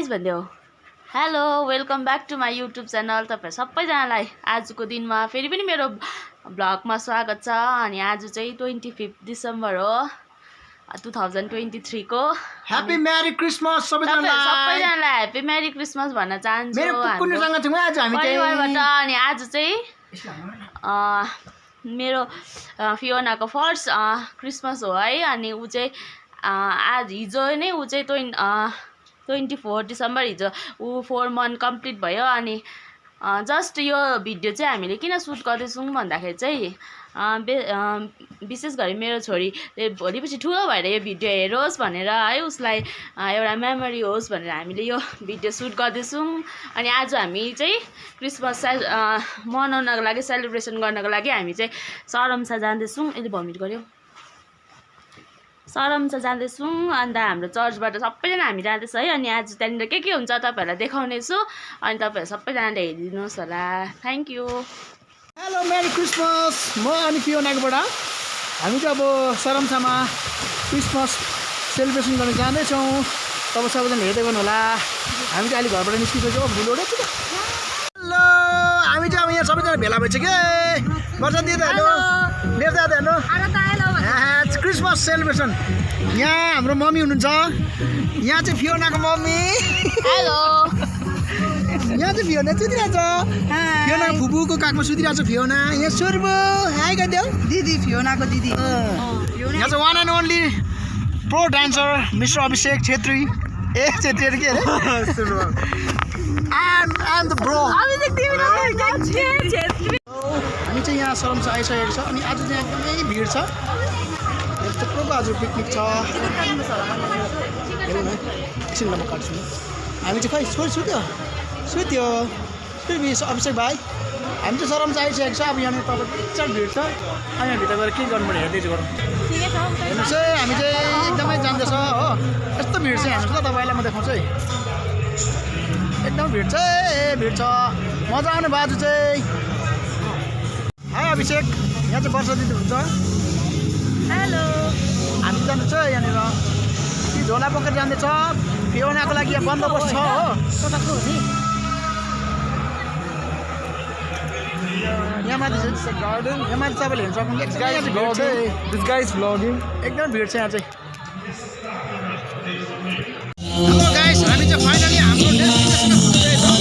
Guys भनिदेऊ hello welcome back to my YouTube channel. तपाईहरु सबैजनालाई आजको दिनमा फेरि पनि मेरो ब्लगमा स्वागत छ। अनि आज चाहिँ 25 डिसेम्बर हो 2023 को। ह्यापी मेरी क्रिसमस सबैजनालाई ह्यापी मेरी क्रिसमस भन्न चाहन्छु मेरो पुकुरसँग थियौ आज हामी परिवारबाट। अनि आज चाहिँ मेरो फियोनाको फर्स्ट क्रिसमस हो है। अनि ऊ चाहिँ आज हिजो नै ऊ चाहिँ 24 डिसेम्बर हिजो ऊ 4 मन्थ कम्प्लिट भयो। अनि जस्ट यो भिडियो चाहिँ हामीले किन सुट गर्दैछौँ भन्दाखेरि चाहिँ विशेष गरी मेरो छोरीले भोलिपछि ठुलो भएर यो भिडियो हेरोस् भनेर है, उसलाई एउटा मेमोरी होस् भनेर हामीले यो भिडियो सुट गर्दैछौँ। अनि आज हामी चाहिँ क्रिसमस मनाउनको लागि सेलिब्रेसन गर्नको लागि हामी चाहिँ सरमसा जाँदैछौँ। यसले भमिट गर्यो। सरमसा जाँदैछौँ अन्त हाम्रो चर्चबाट सबैजना हामी जाँदैछ है। अनि आज त्यहाँनिर के हुन्छ तपाईँहरूलाई देखाउनेछु। अनि तपाईँहरू सबैजनाले हेरिदिनुहोस् होला। Thank you. Hello merry Christmas. म अनि फियोनाकोबाट हामी चाहिँ अब सरमसामा क्रिसमस सेलिब्रेसन गर्न जाँदैछौँ। तपाईँ सबैजना हेर्दै गर्नु होला। हामी चाहिँ अहिले घरबाट निस्किसक्यो। भुलोडे हेलो हामी चाहिँ अब यहाँ सबैजना भेला भइसक्यो। गर्छ दिदी हेर्नु मेरो दादा हेर्नु क्रिसमस सेलिब्रेसन। यहाँ हाम्रो मम्मी हुनुहुन्छ। यहाँ चाहिँ फियोनाको मम्मी। हेलो। यहाँ चाहिँ फियोना सुतिरहेछ। फियोनाको फुपूको काखमा सुतिरहेछ फियोना। यहाँ सुर्बु हाई गरिदेऊ दिदी फियोनाको दिदी। यहाँ चाहिँ one and only pro dancer mister Abhishek Chhetri. ए छेत्री के अरे I'm the bro। हामी चाहिँ यहाँ सरमसा आइसकेको छ। अनि आज चाहिँ एकदमै भिड छ। थुप्रोको आज पिकनिक छ। हेरौँ न एकछिन म काट्छु। हामी चाहिँ खै छोरी सुत्यो अभिषेक भाइ। हामी चाहिँ सरमसा आइसकेको छ। अब यहाँनिर तपाईँ बिचार भिड छ। अनि यहाँ भित्र गएर के गर्नुपर्ने हेर्दैछु गरौँ। हेर्नुहोस् है हामी चाहिँ एकदमै जाँदैछ हो। यस्तो भिड चाहिँ हेर्नुहोस् ल तपाईँलाई म देखाउँछु है। एकदम भिड छ भिड छ। मजा आउने बाजु चाहिँ है अभिषेक। यहाँ चाहिँ वर्षा दिदी हुन्छ। हेलो। हामी जानु छ यहाँनिर झोला बोकेर जाँदैछ। फियोनाको लागि यहाँ बन्दोबस्त छ हो। यहाँ माथि तपाईँले हेर्न सक्नुहुन्छ। एकदम भिड छ यहाँ चाहिँ। हेलो गाइस हामी चाहिँ फाइनली हाम्रो डेस्टिनेसनमा पुगिसकेछौँ।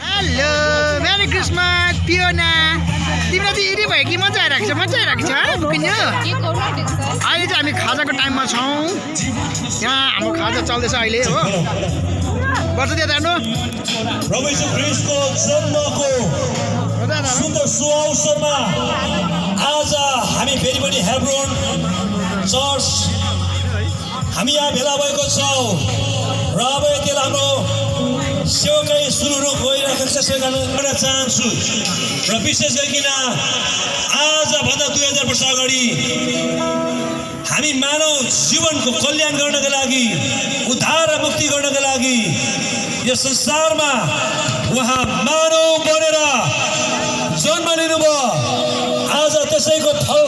Hello merry Christmas Fiona. तिमीलाई चाहिँ इडी भयो कि मजा आइरहेको छ पुग्यो। अहिले चाहिँ हामी खाजाको टाइममा छौँ। यहाँ हाम्रो खाजा चल्दैछ अहिले हो। वर्ष दिएर जानु सुन्दर सुअवसरमा आज हामी फेरि पनि हेब्रोन चर्च हामी यहाँ भेला भएको छौँ। र अब यति हाम्रो सेवाकै सुरु गइरहेको छ। सेवा गर्न चाहन्छु र विशेष गरिकन आजभन्दा 2000 वर्ष अगाडि हामी मानव जीवनको कल्याण गर्नका लागि उद्धार र मुक्ति गर्नका लागि यस संसारमा उहाँ मानव बनेर जन्म लिनुभयो। आज त्यसैको फल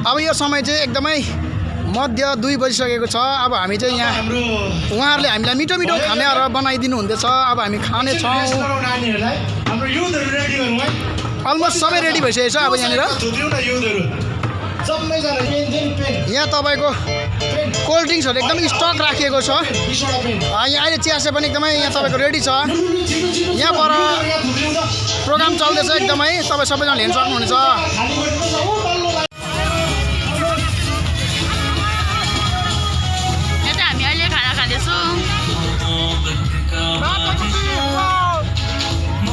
अब यो समय चाहिँ एकदमै मध्य 2 बजिसकेको छ। अब हामी चाहिँ यहाँ उहाँहरूले हामीलाई मिठो मिठो खानाहरू बनाइदिनु हुँदैछ। अब हामी खानेछौँ। अलमोस्ट सबै रेडी भइसकेको छ। अब यहाँनिर यहाँ तपाईँको कोल्ड ड्रिङ्क्सहरू एकदमै स्टक राखिएको छ। यहाँ अहिले चियासे पनि एकदमै यहाँ तपाईँको रेडी छ। यहाँ पर प्रोग्राम चल्दैछ एकदमै, तपाईँ सबैजना हेर्न सक्नुहुनेछ। हामी अहिले खाना खाँदैछौँ।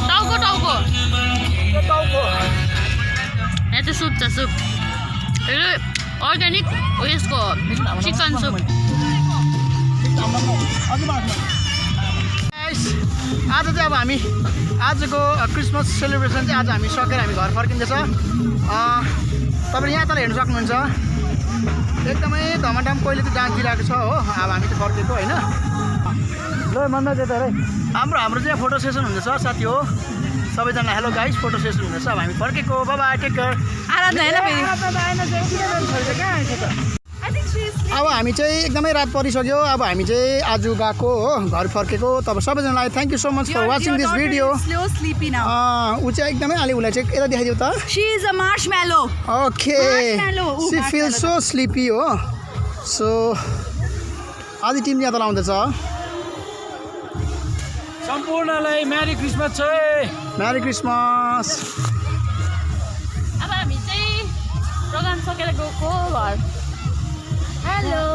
टाउको यहाँ चाहिँ सुप छ, सुप अर्ग्यानिक उयसको चिकन सुप। आज चाहिँ अब हामी आजको क्रिसमस सेलिब्रेसन चाहिँ आज हामी सकेर हामी घर फर्किँदैछ। तपाईँले यहाँ तल हेर्न सक्नुहुन्छ एकदमै धमाधम पहिले त डान्स दिइरहेको छ हो। अब हामी त फर्केको होइन। ल मन्दा त्यता रे हाम्रो चाहिँ फोटो सेसन हुँदैछ साथी हो। सबैजना हेलो गाइस, फोटो सेसन हुँदैछ। अब हामी फर्केको, बाइ बाइ, टेक केयर। अब हामी चाहिँ एकदमै रात परिसक्यो। अब हामी चाहिँ आज गएको हो, घर फर्केको। तपाईँ सबैजनालाई thank you so much for watching this video. ऊ चाहिँ एकदमै अलि उसलाई चाहिँ यता देखाइदियो त। Okay, she feel so sleepy हो। सो आदि टिम यहाँ तल आउँदैछ। सम्पूर्णलाई मेरी क्रिसमस छ। Merry Christmas. अब हामी चाहिँ प्रोग्राम सकेर गएको घर। हेलो।